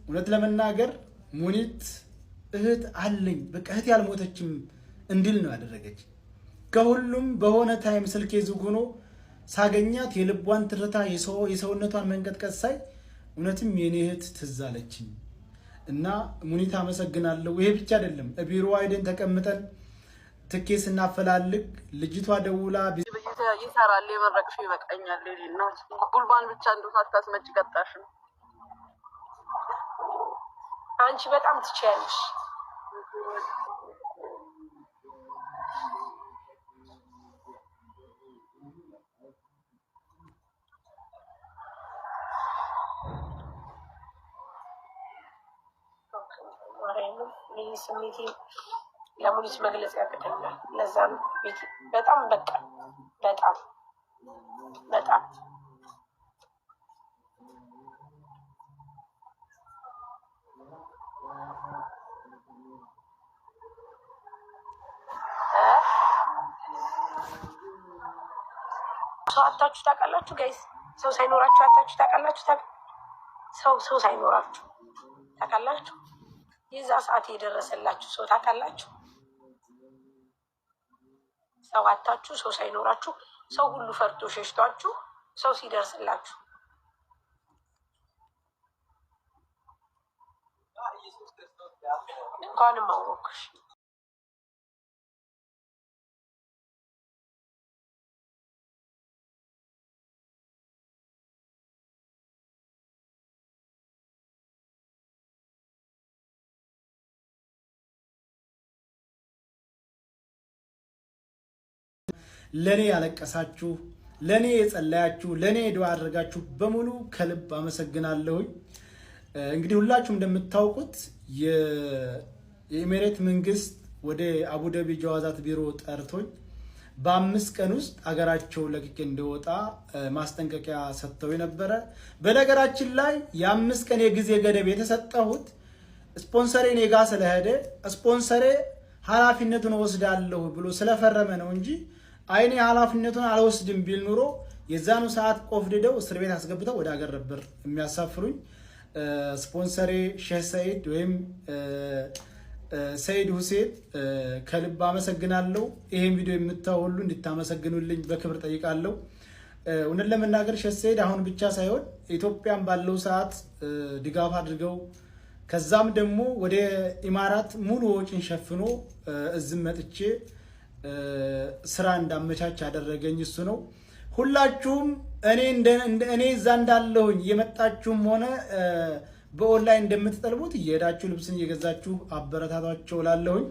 እውነት ለመናገር ሙኒት እህት አለኝ በቃ እህት ያልሞተችም እንድል ነው ያደረገች። ከሁሉም በሆነ ታይም ስልኬ ዝግ ሆኖ ሳገኛት የልቧን ትርታ የሰውነቷን መንቀጥቀጥ ሳይ እውነትም የኔ እህት ትዝ አለችኝ እና ሙኒት አመሰግናለሁ። ይሄ ብቻ አይደለም፣ ቢሮ አይደን ተቀምጠን ትኬት ስናፈላልግ ልጅቷ ደውላ ይሰራል የመረቅሽ ይበቃኛል ነው ጉልባን ብቻ እንደው ሳታስመጭ ቀጣሽ ነው። አንቺ በጣም ትችያለሽ። ይህ ስሜቴ ለሙኒት መግለጽ ያቅተኛል። ለዛም በጣም በቃ በጣም ሰው አታችሁ ታውቃላችሁ ጋይስ? ሰው ሳይኖራችሁ አታችሁ ታውቃላችሁ? ሰው ሳይኖራችሁ ታውቃላችሁ? የዛ ሰዓት የደረሰላችሁ ሰው ታውቃላችሁ? ሰው አታችሁ ሰው ሳይኖራችሁ ሰው ሁሉ ፈርቶ ሸሽቷችሁ ሰው ሲደርስላችሁ እንኳንም አወቅሽ። ለኔ ያለቀሳችሁ፣ ለኔ የጸለያችሁ፣ ለኔ ዱዓ አድርጋችሁ በሙሉ ከልብ አመሰግናለሁ። እንግዲህ ሁላችሁም እንደምታውቁት የኢሚሬት መንግስት ወደ አቡዳቢ ጀዋዛት ቢሮ ጠርቶኝ በ5 ቀን ውስጥ አገራቸው ለቅቄ እንደወጣ ማስጠንቀቂያ ሰጥተው የነበረ። በነገራችን ላይ የ5 ቀን የጊዜ ገደብ የተሰጠሁት ስፖንሰሬ ኔጋ ስለሄደ ስፖንሰሬ ኃላፊነቱን ወስዳለሁ ብሎ ስለፈረመ ነው እንጂ አይኔ ኃላፊነቱን አልወስድም ቢል ኑሮ የዛኑ ሰዓት ቆፍድደው እስር ቤት አስገብተው ወደ ሀገር ነበር የሚያሳፍሩኝ። ስፖንሰሬ ሼህ ሰይድ ወይም ሰይድ ሁሴን ከልብ አመሰግናለሁ። ይሄን ቪዲዮ የምታዩ ሁሉ እንድታመሰግኑልኝ በክብር ጠይቃለሁ። እውነት ለመናገር ሼህ ሰይድ አሁን ብቻ ሳይሆን ኢትዮጵያን ባለው ሰዓት ድጋፍ አድርገው ከዛም ደግሞ ወደ ኢማራት ሙሉ ወጪን ሸፍኖ እዝም መጥቼ ስራ እንዳመቻች ያደረገኝ እሱ ነው። ሁላችሁም እኔ እዛ እንዳለሁኝ የመጣችሁም ሆነ በኦንላይን እንደምትጠልቡት እየሄዳችሁ ልብስን እየገዛችሁ አበረታቷቸው ላለሁኝ።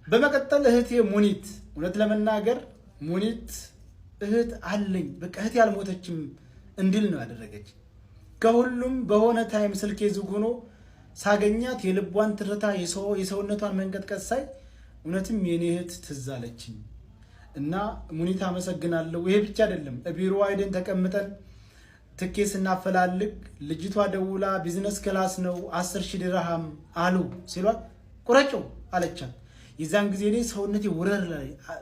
በመቀጠል እህቴ ሙኒት፣ እውነት ለመናገር ሙኒት እህት አለኝ በቃ እህት ያልሞተችም እንድል ነው ያደረገች። ከሁሉም በሆነ ታይም ስልኬ ዝግ ሆኖ ሳገኛት የልቧን ትርታ የሰውነቷን መንቀጥቀጥ ሳይ እውነትም የኔ እህት ትዝ አለችኝ እና ሙኒት አመሰግናለሁ። ይሄ ብቻ አይደለም፣ ቢሮ አይደን ተቀምጠን ትኬት ስናፈላልግ ልጅቷ ደውላ ቢዝነስ ክላስ ነው 10,000 ድርሃም አሉ ሲሏት ቁረጭው አለቻት። የዛን ጊዜ እኔ ሰውነቴ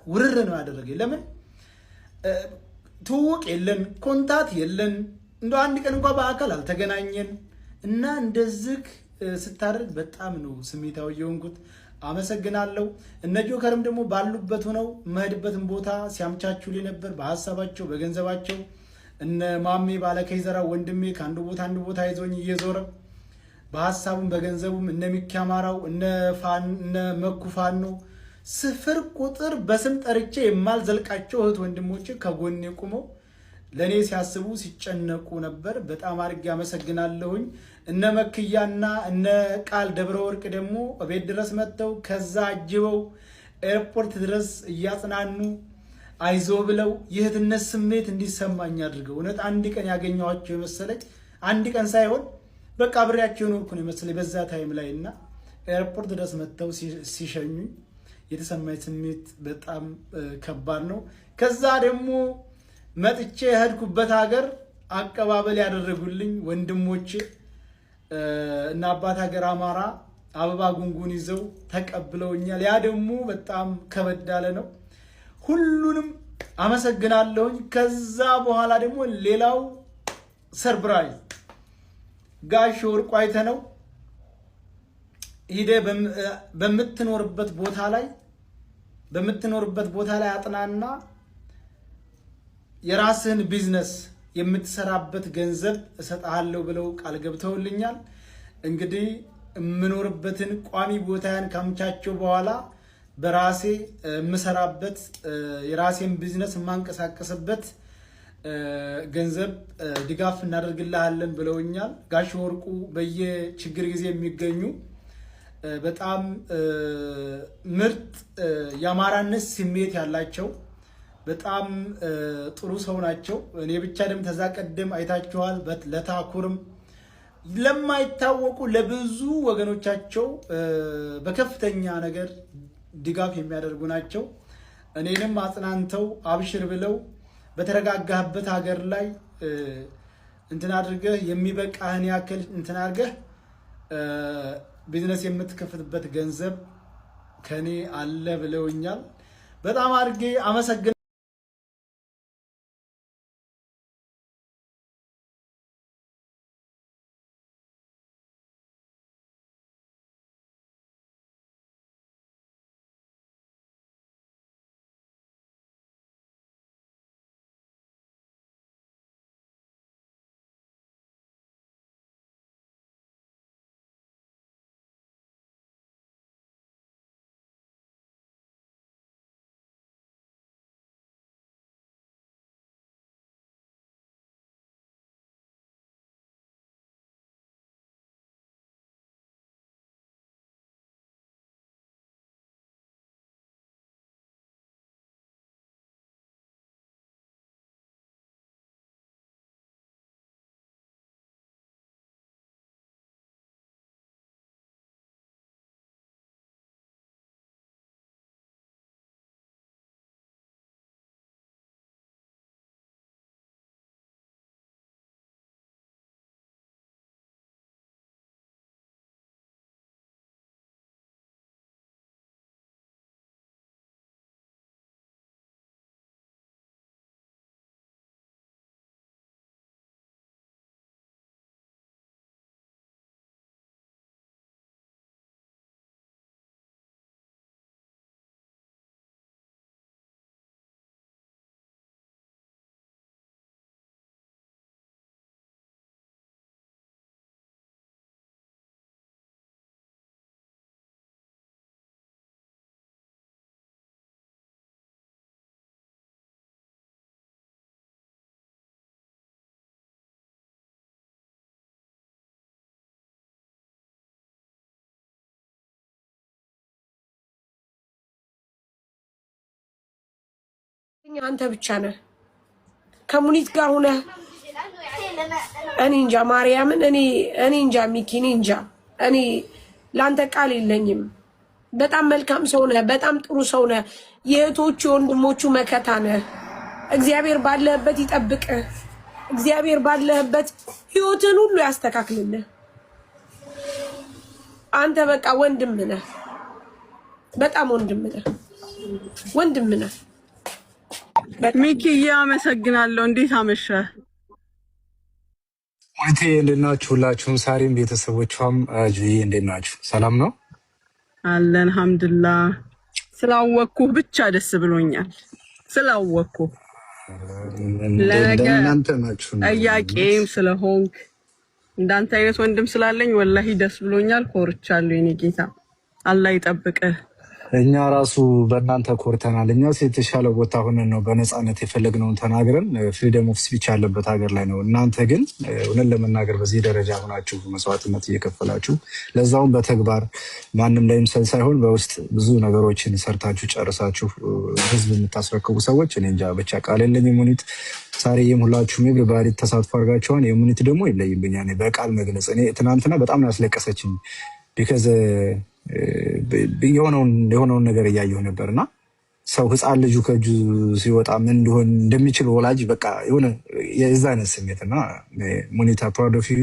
ውርር ነው ያደረገኝ። ለምን ትውውቅ የለን ኮንታት የለን እንደው አንድ ቀን እንኳን በአካል አልተገናኘን እና እንደዚህ ስታደርግ በጣም ነው ስሜታዊ የሆንኩት። አመሰግናለሁ። እነ ጆከርም ደግሞ ባሉበት ሆነው መሄድበትን ቦታ ሲያምቻቹልኝ ነበር፣ በሐሳባቸው በገንዘባቸው። እነ ማሜ ባለከይዘራ ወንድሜ ከአንዱ ቦታ አንዱ ቦታ ይዞኝ እየዞረ በሐሳቡም በገንዘቡም እነ ሚካማራው እነ መኩፋኖ ስፍር ቁጥር በስም ጠርቼ የማልዘልቃቸው እህት ወንድሞቼ ከጎኔ ቁመው ለኔ ሲያስቡ ሲጨነቁ ነበር። በጣም አድርጌ አመሰግናለሁኝ። እነ መክያና እነ ቃል ደብረ ወርቅ ደግሞ ቤት ድረስ መጥተው ከዛ አጅበው ኤርፖርት ድረስ እያጽናኑ አይዞ ብለው የእህትነት ስሜት እንዲሰማኝ አድርገው እውነት አንድ ቀን ያገኘኋቸው የመሰለኝ አንድ ቀን ሳይሆን በቃ አብሬያቸው የኖርኩ ነው የመሰለኝ በዛ ታይም ላይ እና ኤርፖርት ድረስ መጥተው ሲሸኙኝ የተሰማኝ ስሜት በጣም ከባድ ነው። ከዛ ደግሞ መጥቼ የሄድኩበት ሀገር አቀባበል ያደረጉልኝ ወንድሞቼ እና አባት ሀገር አማራ አበባ ጉንጉን ይዘው ተቀብለውኛል። ያ ደግሞ በጣም ከበድ ያለ ነው። ሁሉንም አመሰግናለሁኝ። ከዛ በኋላ ደግሞ ሌላው ሰርፕራይዝ ጋሽ ወርቁ አይተነው ሂደ በምትኖርበት ቦታ ላይ አጥናና የራስህን ቢዝነስ የምትሰራበት ገንዘብ እሰጥሃለሁ ብለው ቃል ገብተውልኛል። እንግዲህ የምኖርበትን ቋሚ ቦታያን ካመቻቸው በኋላ በራሴ የምሰራበት የራሴን ቢዝነስ የማንቀሳቀስበት ገንዘብ ድጋፍ እናደርግልሃለን ብለውኛል። ጋሽ ወርቁ በየችግር ጊዜ የሚገኙ በጣም ምርጥ የአማራነት ስሜት ያላቸው በጣም ጥሩ ሰው ናቸው። እኔ ብቻ ደም ተዛ ቀደም አይታችኋል። ለታኩርም ለማይታወቁ ለብዙ ወገኖቻቸው በከፍተኛ ነገር ድጋፍ የሚያደርጉ ናቸው። እኔንም አጽናንተው አብሽር ብለው በተረጋጋህበት ሀገር ላይ እንትን አድርገህ የሚበቃህን ያክል እንትን አድርገህ ቢዝነስ የምትከፍትበት ገንዘብ ከኔ አለ ብለውኛል። በጣም አድርጌ አመሰግናለሁ። አንተ ብቻ ነህ ከሙኒት ጋር ሆነ። እኔ እንጃ ማርያምን፣ እኔ እንጃ ሚኪ፣ እኔ እንጃ። እኔ ላንተ ቃል የለኝም። በጣም መልካም ሰው ነህ። በጣም ጥሩ ሰው ነህ። የእህቶቹ የወንድሞቹ መከታ ነህ። እግዚአብሔር ባለህበት ይጠብቅህ። እግዚአብሔር ባለህበት ህይወትን ሁሉ ያስተካክልልህ። አንተ በቃ ወንድም ነህ። በጣም ወንድም ነህ። ሚኪዬ አመሰግናለሁ። እንዴት አመሸህ? ወይቴ እንዴት ናችሁ? ሁላችሁም ሳሪም ቤተሰቦቿም ጁዬ እንዴት ናችሁ? ሰላም ነው አለን። አልሐምዱሊላህ። ስላወቅኩህ ብቻ ደስ ብሎኛል። ስላወቅኩህ ለእናንተ ናችሁ ጠያቄም ስለሆንክ እንዳንተ አይነት ወንድም ስላለኝ ወላሂ ደስ ብሎኛል። ኮርቻለሁ። የኔ ጌታ አላህ ይጠብቅህ። እኛ ራሱ በእናንተ ኮርተናል። እኛ የተሻለ ቦታ ሆነን ነው በነፃነት የፈለግነውን ተናግረን ፍሪደም ኦፍ ስፒች ያለበት ሀገር ላይ ነው። እናንተ ግን እውነት ለመናገር በዚህ ደረጃ ሆናችሁ መስዋዕትነት እየከፈላችሁ ለዛውም በተግባር ማንም ላይ ምሰል ሳይሆን በውስጥ ብዙ ነገሮችን ሰርታችሁ ጨርሳችሁ ህዝብ የምታስረክቡ ሰዎች እኔ እንጃ ብቻ ቃል የለኝም። ሙኒት ሳሪዬም ሁላችሁም ኤቭሪባዲ ተሳትፎ አድርጋችኋል። የሙኒት ደግሞ ይለይብኛል በቃል መግለጽ። እኔ ትናንትና በጣም ነው ያስለቀሰችኝ ቢካዝ የሆነውን ነገር እያየሁ ነበር እና ሰው ህፃን ልጁ ከእጁ ሲወጣ ምን እንደሆን እንደሚችል ወላጅ በቃ የሆነ የዛ አይነት ስሜት እና ሙኒታ ፕራውድ ኦፍ ዩ